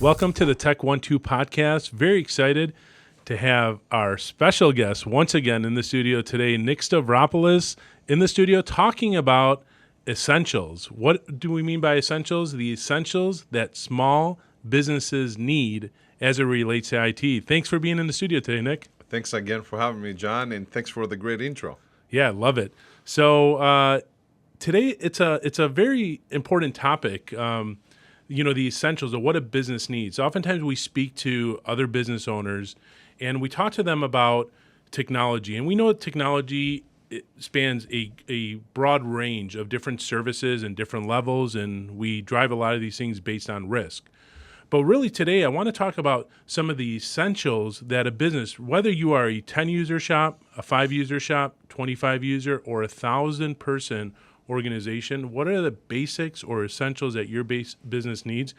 Welcome to the Tech 1-2 podcast. Very excited to have our special guest once again in the studio today, Nick Stavropoulos, in the studio talking about essentials. What do we mean by essentials? The essentials that small businesses need as it relates to IT. Thanks for being in the studio today, Nick. Thanks again for having me, John, and thanks for the great intro. Yeah, love it. So today it's a very important topic. The essentials of what a business needs. Oftentimes we speak to other business owners and we talk to them about technology. And we know that technology spans a broad range of different services and different levels, and we drive a lot of these things based on risk. But really today I want to talk about some of the essentials that a business, whether you are a 10-user shop, a 5-user shop, 25-user, or a 1,000-person organization, what are the basics or essentials that your business needs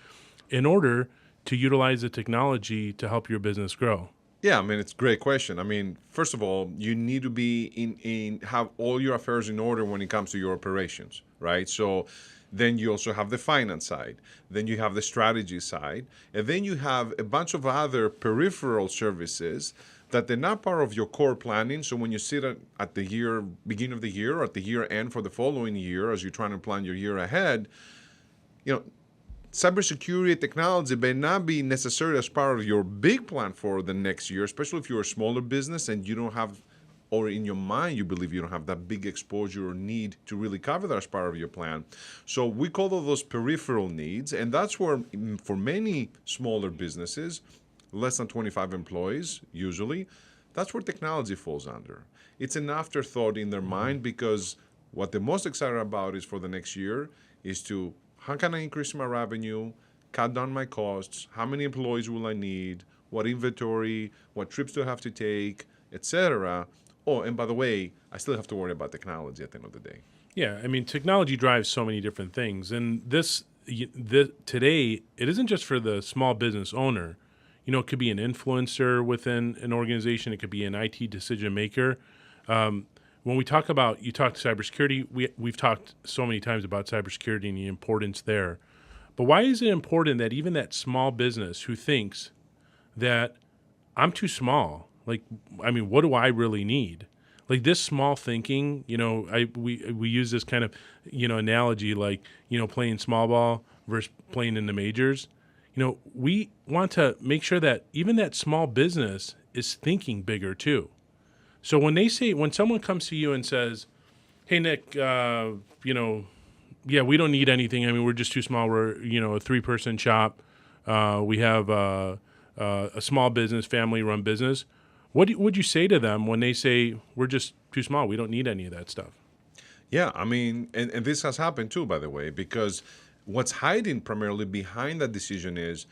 in order to utilize the technology to help your business grow? Yeah, it's a great question. First of all, you need to be have all your affairs in order when it comes to your operations, right? So then you also have the finance side, then you have the strategy side, and then you have a bunch of other peripheral services that they're not part of your core planning. So when you sit at the beginning of the year or at the year end for the following year, as you're trying to plan your year ahead, cybersecurity technology may not be necessarily as part of your big plan for the next year, especially if you're a smaller business and you don't have, or in your mind you believe you don't have that big exposure or need to really cover that as part of your plan. So we call those peripheral needs, and that's where for many smaller businesses, less than 25 employees usually, that's where technology falls under. It's an afterthought in their mind, because what they're most excited about is for the next year is to, how can I increase my revenue, cut down my costs, how many employees will I need, what inventory, what trips do I have to take, etc. Oh, and by the way, I still have to worry about technology at the end of the day. Yeah, technology drives so many different things. And this today, it isn't just for the small business owner. It could be an influencer within an organization. It could be an IT decision maker. When we talk about, you talk cybersecurity, we've talked so many times about cybersecurity and the importance there. But why is it important that even that small business who thinks that I'm too small, what do I really need? Like this small thinking, we use this kind of, analogy playing small ball versus playing in the majors. We want to make sure that even that small business is thinking bigger too. So when someone comes to you and says, "Hey Nick, we don't need anything. We're just too small. We're a 3-person shop. We have a small business, family-run business." What would you say to them when they say we're just too small? We don't need any of that stuff. Yeah, and this has happened too, by the way, because what's hiding primarily behind that decision is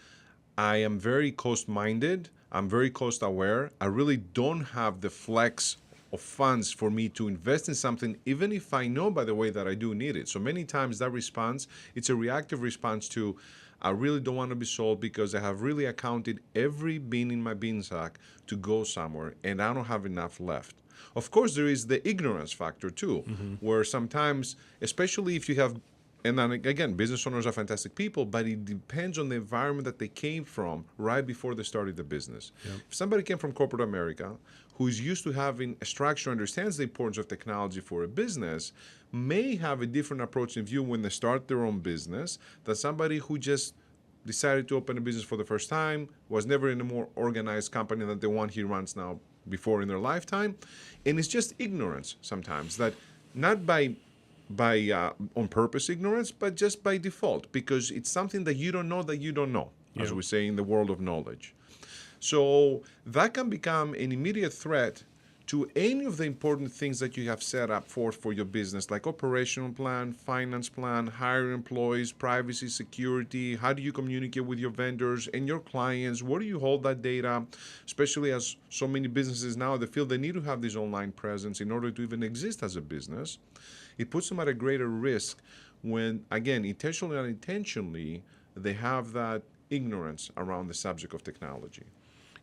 I am very cost-minded. I'm very cost-aware. I really don't have the flex of funds for me to invest in something, even if I know, by the way, that I do need it. So many times that response, it's a reactive response to, I really don't want to be sold because I have really accounted every bean in my bean sack to go somewhere and I don't have enough left. Of course, there is the ignorance factor too, where sometimes, especially if you have, and then again, business owners are fantastic people, but it depends on the environment that they came from right before they started the business. Yep. If somebody came from corporate America, who is used to having a structure, understands the importance of technology for a business, may have a different approach and view when they start their own business than somebody who just decided to open a business for the first time, was never in a more organized company than the one he runs now before in their lifetime. And it's just ignorance sometimes, that not by on purpose ignorance, but just by default, because it's something that you don't know, as we say in the world of knowledge. So that can become an immediate threat to any of the important things that you have set up for your business, like operational plan, finance plan, hiring employees, privacy, security. How do you communicate with your vendors and your clients? Where do you hold that data? Especially as so many businesses now, they feel they need to have this online presence in order to even exist as a business. It puts them at a greater risk when, again, intentionally or unintentionally, they have that ignorance around the subject of technology.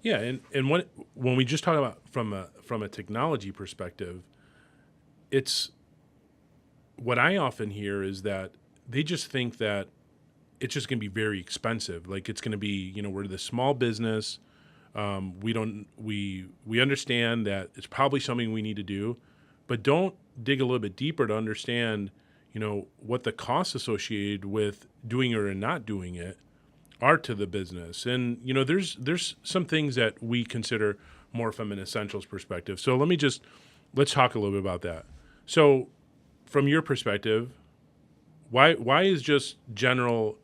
Yeah, and when we just talk about from a technology perspective, it's what I often hear is that they just think that it's just going to be very expensive. Like it's going to be, we're the small business. We understand that it's probably something we need to do, but don't dig a little bit deeper to understand, what the costs associated with doing it or not doing it are to the business. And there's some things that we consider more from an essentials perspective. So let's talk a little bit about that. So from your perspective, why is just general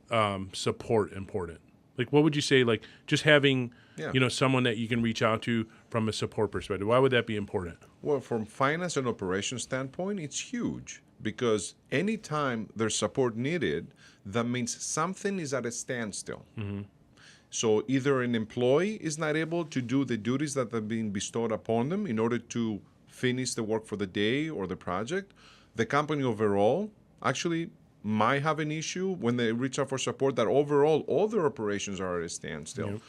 support important? Like, what would you say? Like, just having someone that you can reach out to from a support perspective. Why would that be important? Well, from finance and operations standpoint, it's huge because anytime there's support needed, that means something is at a standstill. Mm-hmm. So either an employee is not able to do the duties that have been bestowed upon them in order to finish the work for the day or the project. The company overall actually might have an issue when they reach out for support that overall all their operations are at a standstill. Yep.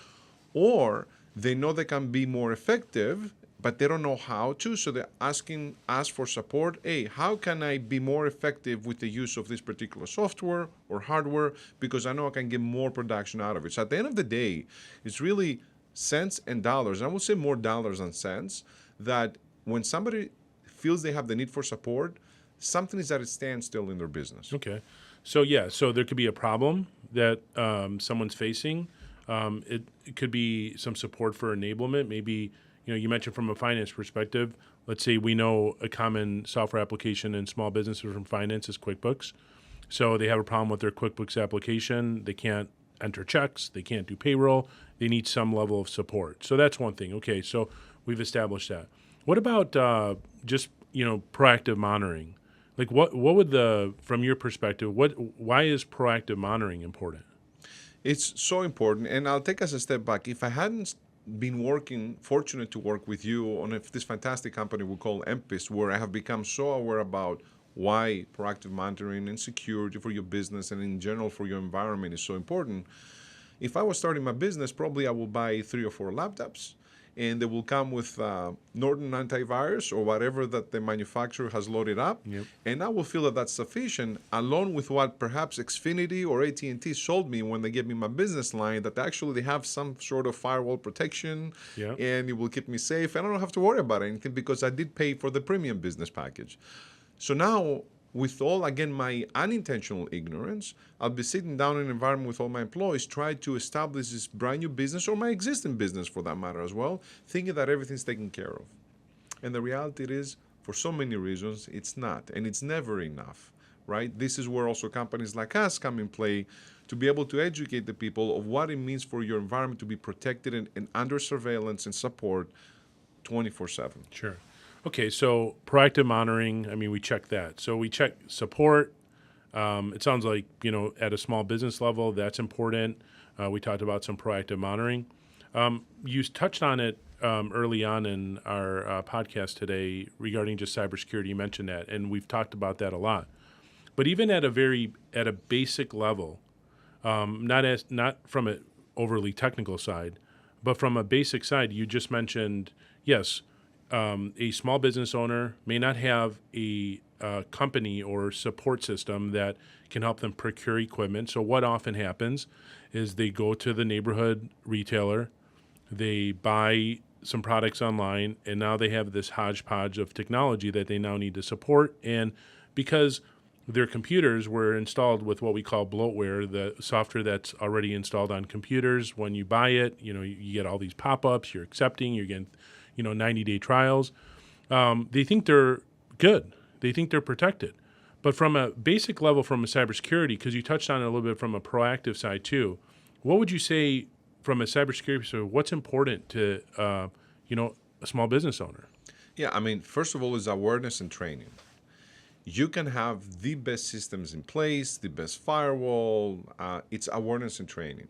Or they know they can be more effective, but they don't know how to, so they're asking us for support. Hey, how can I be more effective with the use of this particular software or hardware, because I know I can get more production out of it. So at the end of the day, it's really cents and dollars. I would say more dollars than cents, that when somebody feels they have the need for support, something is at a standstill in their business. Okay. So there could be a problem that someone's facing. It could be some support for enablement. Maybe, you mentioned from a finance perspective, let's say we know a common software application in small businesses from finance is QuickBooks. So they have a problem with their QuickBooks application. They can't enter checks. They can't do payroll. They need some level of support. So that's one thing. Okay, so we've established that. What about just, proactive monitoring? Like what would from your perspective, why is proactive monitoring important? It's so important, and I'll take us a step back. If I hadn't been fortunate to work with you on this fantastic company we call Empis, where I have become so aware about why proactive monitoring and security for your business and in general for your environment is so important. If I was starting my business, probably I will buy 3 or 4 laptops, and they will come with Norton antivirus or whatever that the manufacturer has loaded up. Yep. And I will feel that that's sufficient, along with what perhaps Xfinity or AT&T sold me when they gave me my business line, that actually they have some sort of firewall protection, Yep. and it will keep me safe. And I don't have to worry about anything because I did pay for the premium business package. So now, with all, again, my unintentional ignorance, I'll be sitting down in an environment with all my employees, try to establish this brand new business, or my existing business for that matter as well, thinking that everything's taken care of. And the reality is, for so many reasons, it's not. And it's never enough, right? This is where also companies like us come in play, to be able to educate the people of what it means for your environment to be protected and under surveillance and support 24/7. Sure. Okay, so proactive monitoring, we check that. So we check support. It sounds like, at a small business level, that's important. We talked about some proactive monitoring. You touched on it early on in our podcast today regarding just cybersecurity. You mentioned that, and we've talked about that a lot. But even at a basic level, not from an overly technical side, but from a basic side, you just mentioned, yes, a small business owner may not have a company or support system that can help them procure equipment. So what often happens is they go to the neighborhood retailer, they buy some products online, and now they have this hodgepodge of technology that they now need to support. And because their computers were installed with what we call bloatware, the software that's already installed on computers, when you buy it, you get all these pop-ups, you're accepting, you're getting 90-day trials. They think they're good. They think they're protected. But from a basic level, from a cybersecurity, because you touched on it a little bit from a proactive side too, what would you say from a cybersecurity perspective, what's important to a small business owner? Yeah, first of all, is awareness and training. You can have the best systems in place, the best firewall. It's awareness and training.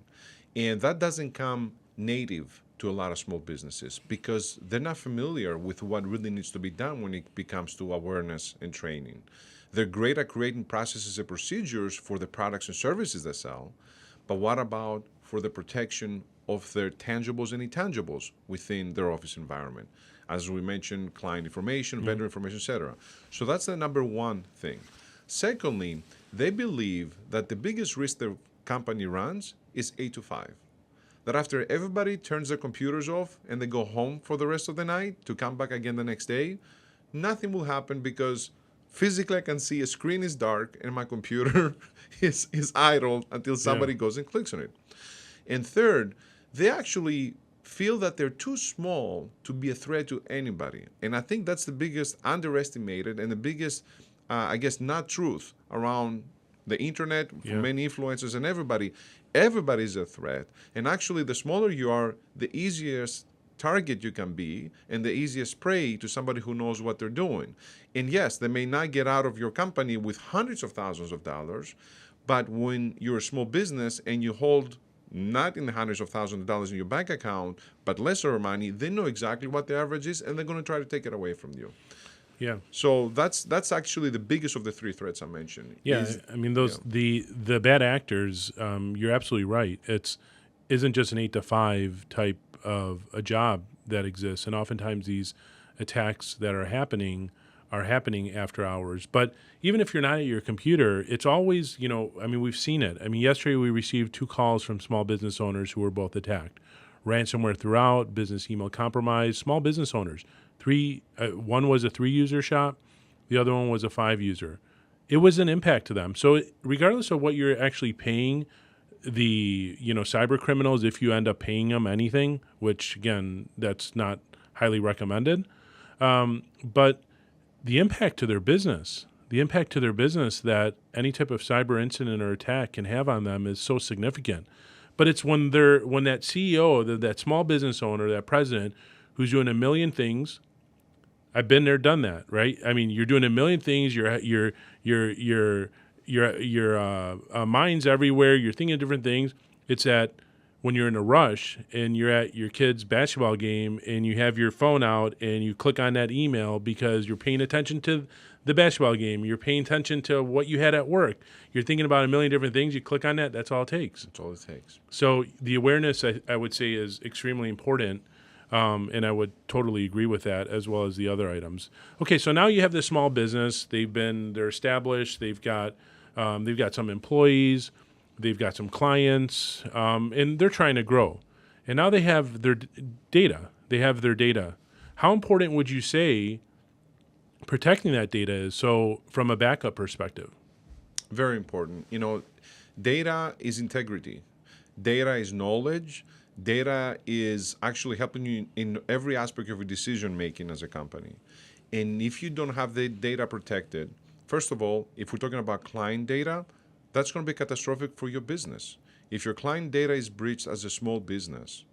And that doesn't come native to a lot of small businesses because they're not familiar with what really needs to be done when it comes to awareness and training. They're great at creating processes and procedures for the products and services they sell, but what about for the protection of their tangibles and intangibles within their office environment? As we mentioned, client information, vendor information, etc. So that's the number one thing. Secondly, they believe that the biggest risk they're company runs is 8 to 5. That after everybody turns their computers off and they go home for the rest of the night to come back again the next day, nothing will happen because physically I can see a screen is dark and my computer is idle until somebody goes and clicks on it. And third, they actually feel that they're too small to be a threat to anybody. And I think that's the biggest underestimated and the biggest, I guess, not truth around the internet, for many influencers and everybody. Everybody's a threat. And actually, the smaller you are, the easiest target you can be and the easiest prey to somebody who knows what they're doing. And yes, they may not get out of your company with hundreds of thousands of dollars, but when you're a small business and you hold not in the hundreds of thousands of dollars in your bank account, but lesser money, they know exactly what the average is and they're going to try to take it away from you. Yeah. So that's actually the biggest of the three threats I mentioned. Yeah, I mean the bad actors. You're absolutely right. Isn't just an 8 to 5 type of a job that exists, and oftentimes these attacks that are happening after hours. But even if you're not at your computer, it's always I mean we've seen it. I mean yesterday we received 2 calls from small business owners who were both attacked. Ransomware throughout, business email compromise, small business owners. One was a 3-user shop, the other one was a 5-user. It was an impact to them. So regardless of what you're actually paying the cyber criminals, if you end up paying them anything, which again that's not highly recommended, but the impact to their business, that any type of cyber incident or attack can have on them is so significant. But it's when that CEO, that small business owner, that president, who's doing a million things. I've been there, done that, right? I mean, you're doing a million things. Your mind's everywhere. You're thinking of different things. It's that when you're in a rush and you're at your kid's basketball game and you have your phone out and you click on that email because you're paying attention to the basketball game. You're paying attention to what you had at work. You're thinking about a million different things. You click on that. That's all it takes. That's all it takes. So the awareness, I would say, is extremely important. And I would totally agree with that, as well as the other items. Okay, so now you have this small business. They're established. They've got some employees. They've got some clients, and they're trying to grow. And now they have their data. How important would you say protecting that data is? So from a backup perspective, very important. Data is integrity. Data is knowledge. Data is actually helping you in every aspect of your decision making as a company. And if you don't have the data protected, first of all, if we're talking about client data, that's going to be catastrophic for your business. If your client data is breached as a small business,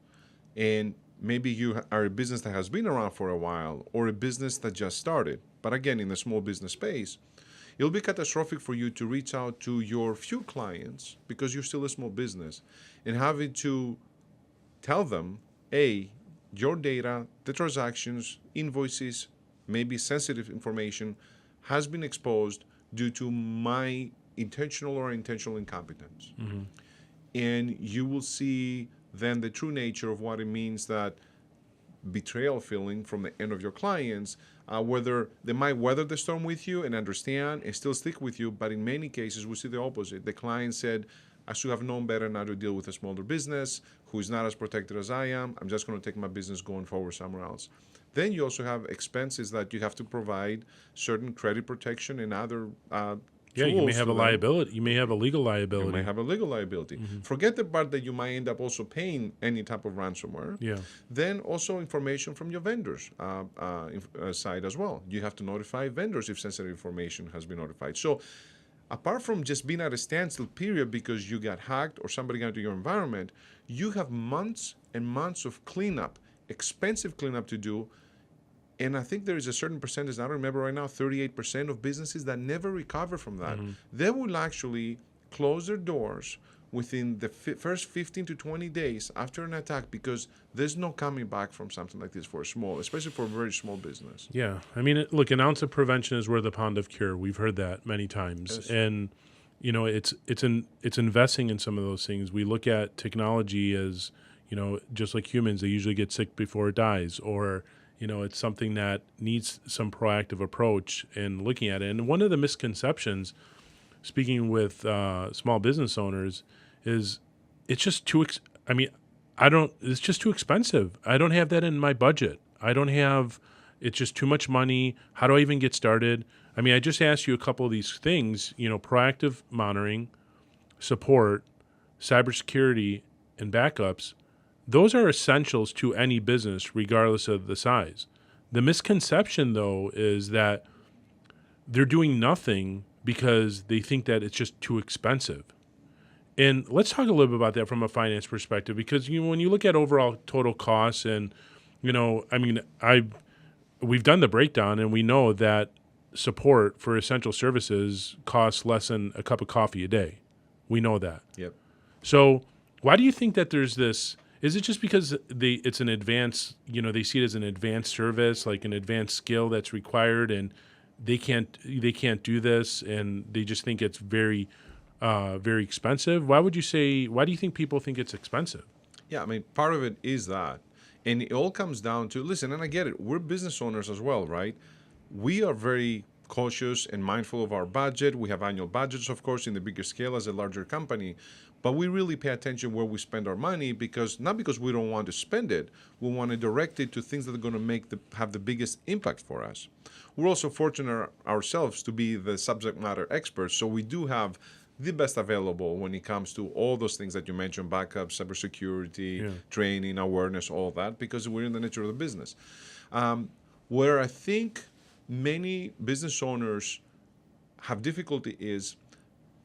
and maybe you are a business that has been around for a while or a business that just started, but again, in the small business space, it'll be catastrophic for you to reach out to your few clients because you're still a small business and having to tell them, hey, your data, the transactions, invoices, maybe sensitive information has been exposed due to my intentional or unintentional incompetence. Mm-hmm. And you will see then the true nature of what it means, that betrayal feeling from the end of your clients, whether they might weather the storm with you and understand and still stick with you, but in many cases we see the opposite. The client said, I should have known better not to deal with a smaller business who is not as protected as I am. I'm just going to take my business going forward somewhere else. Then you also have expenses that you have to provide certain credit protection and other you may have a liability. You may have a legal liability. You may have a legal liability. Mm-hmm. Forget the part that you might end up also paying any type of ransomware. Yeah. Then also information from your vendors side as well. You have to notify vendors if sensitive information has been notified. So apart from just being at a standstill period because you got hacked or somebody got into your environment, you have months and months of cleanup, expensive cleanup to do. And I think there is a certain percentage, I don't remember right now, 38% of businesses that never recover from that. Mm-hmm. They will actually close their doors within the first 15 to 20 days after an attack because there's no coming back from something like this for a small, especially for a very small business. Yeah. I mean, look, an ounce of prevention is worth a pound of cure. We've heard that many times. Yes. And, it's investing in some of those things. We look at technology as, just like humans, they usually get sick before it dies, or it's something that needs some proactive approach in looking at it. And one of the misconceptions, speaking with small business owners, is it's just too. I mean, I don't. It's just too expensive. I don't have that in my budget. I don't have. It's just too much money. How do I even get started? I mean, I just asked you a couple of these things. Proactive monitoring, support, cybersecurity, and backups. Those are essentials to any business, regardless of the size. The misconception, though, is that they're doing nothing because they think that it's just too expensive. And let's talk a little bit about that from a finance perspective, because when you look at overall total costs, and I mean, we've done the breakdown, and we know that support for essential services costs less than a cup of coffee a day. We know that. Yep. So why do you think that there's this? Is it just because it's an advanced, they see it as an advanced service, like an advanced skill that's required, and they can't do this, and they just think it's very, very expensive? Why do you think people think it's expensive? Yeah, I mean, part of it is that. And it all comes down to, listen, and I get it, we're business owners as well, right? We are very cautious and mindful of our budget. We have annual budgets, of course, in the bigger scale as a larger company. But we really pay attention where we spend our money, because not because we don't want to spend it, we want to direct it to things that are going to have the biggest impact for us. We're also fortunate ourselves to be the subject matter experts, so we do have the best available when it comes to all those things that you mentioned: backup, cybersecurity, training, awareness, all that, because we're in the nature of the business. Where I think many business owners have difficulty is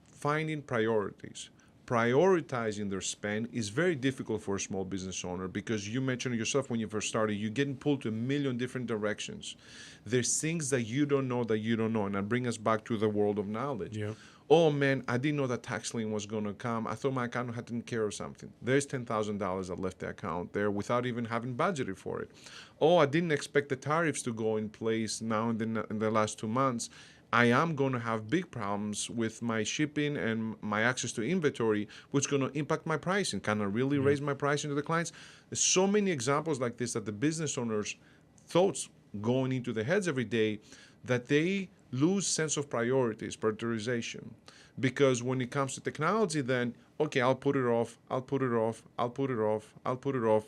finding priorities. Prioritizing their spend is very difficult for a small business owner, because you mentioned yourself when you first started, you're getting pulled to a million different directions. There's things that you don't know, and that bring us back to the world of knowledge. Yeah. Oh man, I didn't know that tax lien was going to come. I thought my account had taken care of something. There's $10,000 that left the account there without even having budgeted for it. Oh, I didn't expect the tariffs to go in place now in the last 2 months. I am going to have big problems with my shipping and my access to inventory, which is going to impact my pricing. Can I really raise my pricing to the clients? There's so many examples like this that the business owners' thoughts going into their heads every day, that they lose sense of priorities, prioritization. Because when it comes to technology, then, okay, I'll put it off,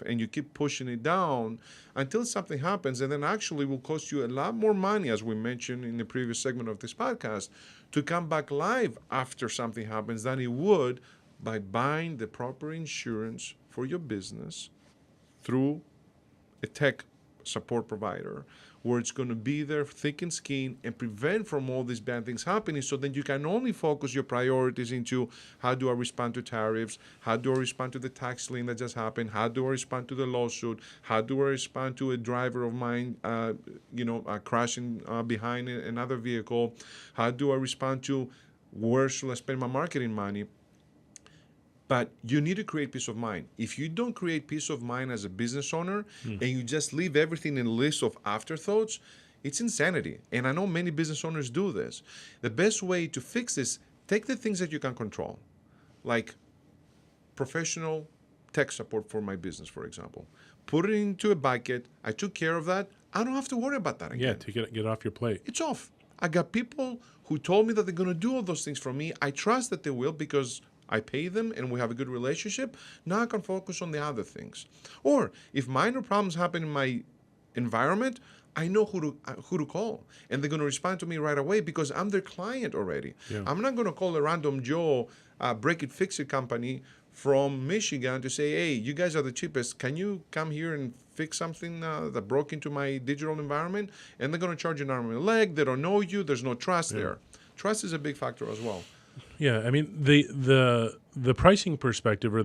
and you keep pushing it down until something happens, and then actually will cost you a lot more money, as we mentioned in the previous segment of this podcast, to come back live after something happens than it would by buying the proper insurance for your business through a tech support provider, where it's going to be there thick and skin and prevent from all these bad things happening, so then you can only focus your priorities into: how do I respond to tariffs? How do I respond to the tax lien that just happened? How do I respond to the lawsuit? How do I respond to a driver of mine crashing behind another vehicle? How do I respond to where should I spend my marketing money? But you need to create peace of mind. If you don't create peace of mind as a business owner, and you just leave everything in a list of afterthoughts, it's insanity. And I know many business owners do this. The best way to fix this: take the things that you can control, like professional tech support for my business, for example. Put it into a bucket. I took care of that. I don't have to worry about that again. Yeah, get it off your plate. It's off. I got people who told me that they're going to do all those things for me. I trust that they will, because I pay them and we have a good relationship. Now I can focus on the other things. Or if minor problems happen in my environment, I know who to call, and they're going to respond to me right away, because I'm their client already. Yeah. I'm not going to call a random Joe break-it-fix-it company from Michigan to say, hey, you guys are the cheapest. Can you come here and fix something that broke into my digital environment? And they're going to charge you an arm and a leg. They don't know you. There's no trust there. Trust is a big factor as well. Yeah, I mean, the pricing perspective, or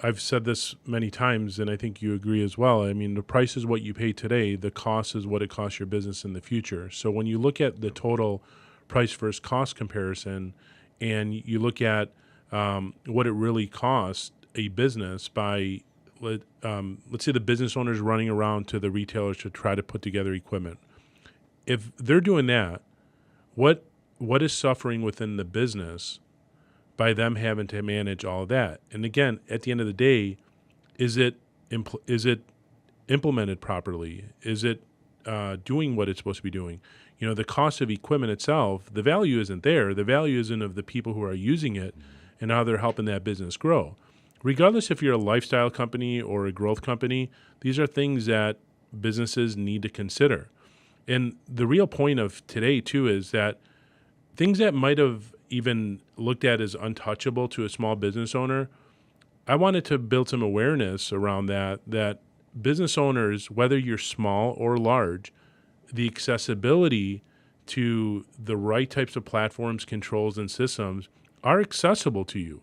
I've said this many times, and I think you agree as well. I mean, the price is what you pay today. The cost is what it costs your business in the future. So when you look at the total price versus cost comparison, and you look at what it really costs a business by, let's say the business owner is running around to the retailers to try to put together equipment. If they're doing that, what is suffering within the business by them having to manage all of that? And again, at the end of the day, is it implemented properly? Is it doing what it's supposed to be doing? The cost of equipment itself, the value isn't there. The value isn't of the people who are using it. and how they're helping that business grow. Regardless if you're a lifestyle company or a growth company, these are things that businesses need to consider. And the real point of today, too, is that things that might have even looked at as untouchable to a small business owner, I wanted to build some awareness around that business owners, whether you're small or large, the accessibility to the right types of platforms, controls, and systems are accessible to you.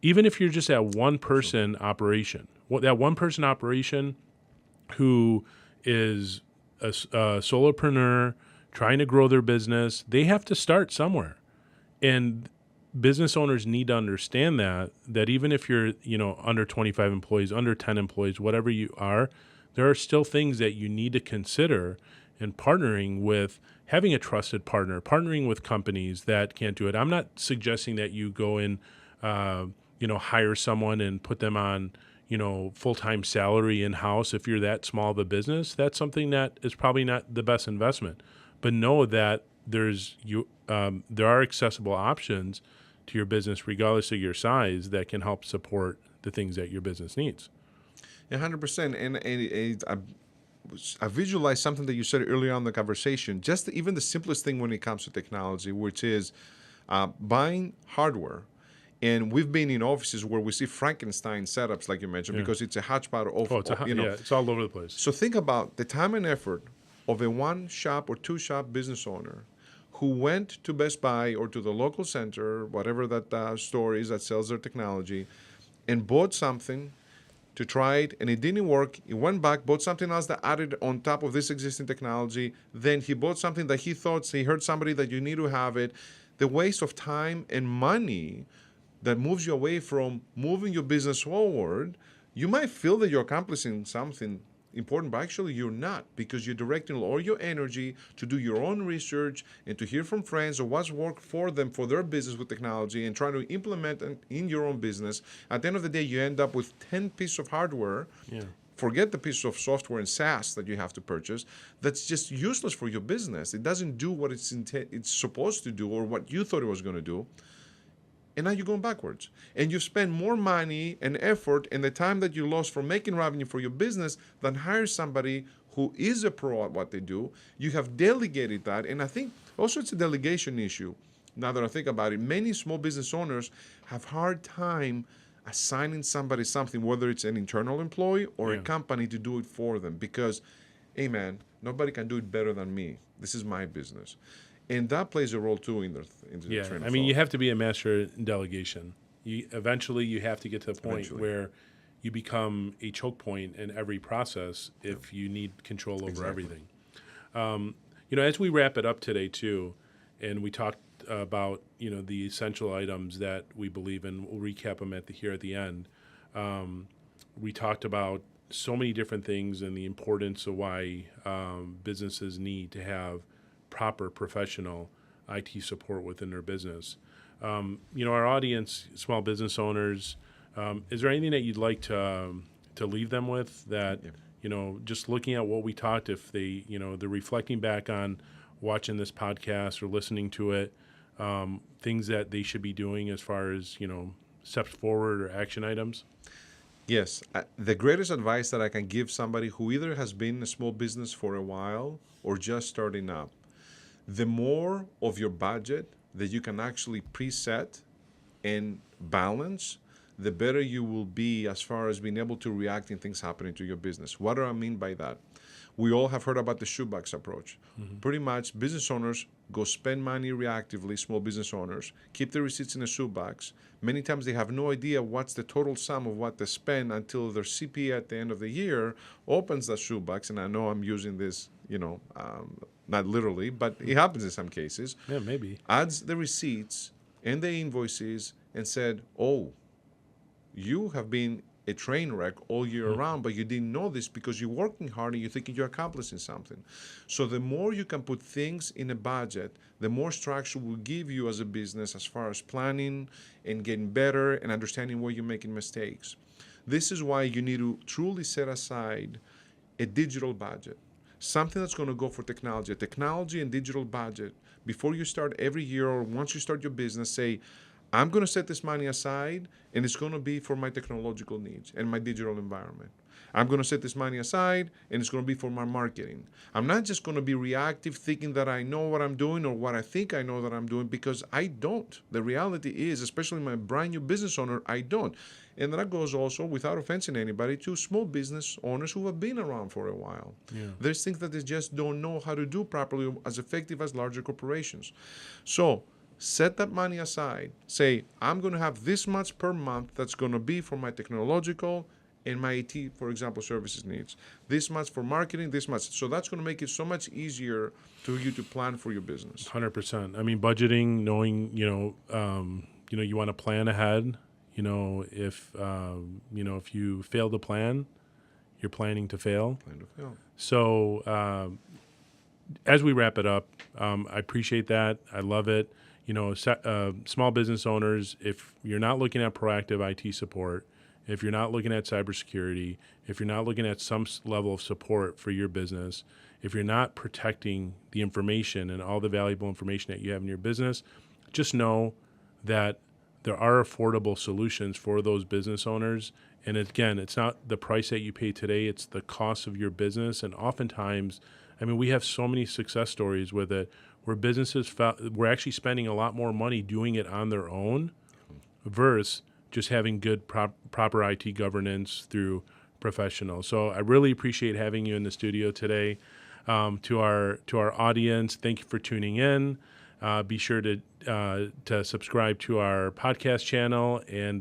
Even if you're just that one person operation, that one person operation who is a solopreneur trying to grow their business, they have to start somewhere. And business owners need to understand that even if you're, under 25 employees, under 10 employees, whatever you are, there are still things that you need to consider in partnering with, having a trusted partner, partnering with companies that can't do it. I'm not suggesting that you go and, hire someone and put them on, full-time salary in-house. If you're that small of a business, that's something that is probably not the best investment. But know that there are accessible options to your business, regardless of your size, that can help support the things that your business needs. 100%. And I visualized something that you said earlier on in the conversation, just even the simplest thing when it comes to technology, which is buying hardware. And we've been in offices where we see Frankenstein setups, like you mentioned, because it's a hodgepodge of, it's all over the place. So think about the time and effort of a one shop or two shop business owner who went to Best Buy or to the local center, whatever that store is that sells their technology, and bought something to try it, and it didn't work. He went back, bought something else that added on top of this existing technology. Then he bought something that he thought, he heard somebody that you need to have it. The waste of time and money that moves you away from moving your business forward. You might feel that you're accomplishing something important, but actually you're not, because you're directing all your energy to do your own research and to hear from friends or what's worked for them for their business with technology and trying to implement it in your own business. At the end of the day, you end up with 10 pieces of hardware. Yeah. Forget the piece of software and SaaS that you have to purchase. That's just useless for your business. It doesn't do what it's supposed to do or what you thought it was going to do. And now you're going backwards. And you spend more money and effort and the time that you lost from making revenue for your business than hire somebody who is a pro at what they do. You have delegated that. And I think also it's a delegation issue. Now that I think about it, many small business owners have hard time assigning somebody something, whether it's an internal employee or a company, to do it for them. Because, hey man, nobody can do it better than me. This is my business. And that plays a role too in the train of thought. You have to be a master in delegation. Eventually, you have to get to the point where you become a choke point in every process if you need control over everything. As we wrap it up today too, and we talked about the essential items that we believe in, we'll recap them here at the end. We talked about so many different things and the importance of why businesses need to have proper professional IT support within their business. Our audience, small business owners, is there anything that you'd like to leave them with that, just looking at what we talked, if they, they're reflecting back on watching this podcast or listening to it, things that they should be doing as far as, steps forward or action items? Yes. The greatest advice that I can give somebody who either has been in a small business for a while or just starting up, the more of your budget that you can actually preset and balance, the better you will be as far as being able to react in things happening to your business. What do I mean by that? We all have heard about the shoebox approach. Mm-hmm. Pretty much business owners go spend money reactively, small business owners, keep the receipts in a shoebox. Many times they have no idea what's the total sum of what they spend until their CPA at the end of the year opens that shoebox. And I know I'm using this, not literally, but it happens in some cases. Yeah, maybe. Adds the receipts and the invoices and said, oh, you have been a train wreck all year round, but you didn't know this because you're working hard and you're thinking you're accomplishing something. So the more you can put things in a budget, the more structure will give you as a business as far as planning and getting better and understanding where you're making mistakes. This is why you need to truly set aside a digital budget, something that's going to go for technology and digital budget. Before you start every year or once you start your business, say, I'm going to set this money aside, and it's going to be for my technological needs and my digital environment. I'm going to set this money aside, and it's going to be for my marketing. I'm not just going to be reactive thinking that I know what I'm doing or what I think I know that I'm doing, because I don't. The reality is, especially my brand new business owner, I don't. And that goes also, without offending anybody, to small business owners who have been around for a while. Yeah. There's things that they just don't know how to do properly, as effective as larger corporations. So set that money aside. Say, I'm going to have this much per month that's going to be for my technological and my IT, for example, services needs. This much for marketing, this much. So that's going to make it so much easier to you to plan for your business. 100%. I mean, budgeting, knowing, you want to plan ahead. If you fail to plan, you're planning to fail. Plan to fail. So as we wrap it up, I appreciate that. I love it. Small business owners, if you're not looking at proactive IT support, if you're not looking at cybersecurity, if you're not looking at some level of support for your business, if you're not protecting the information and all the valuable information that you have in your business, just know that there are affordable solutions for those business owners. And again, it's not the price that you pay today, it's the cost of your business. And oftentimes, we have so many success stories with it where businesses were actually spending a lot more money doing it on their own versus just having good proper IT governance through professionals. So I really appreciate having you in the studio today. To our audience, thank you for tuning in. Be sure to subscribe to our podcast channel and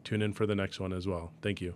tune in for the next one as well. Thank you.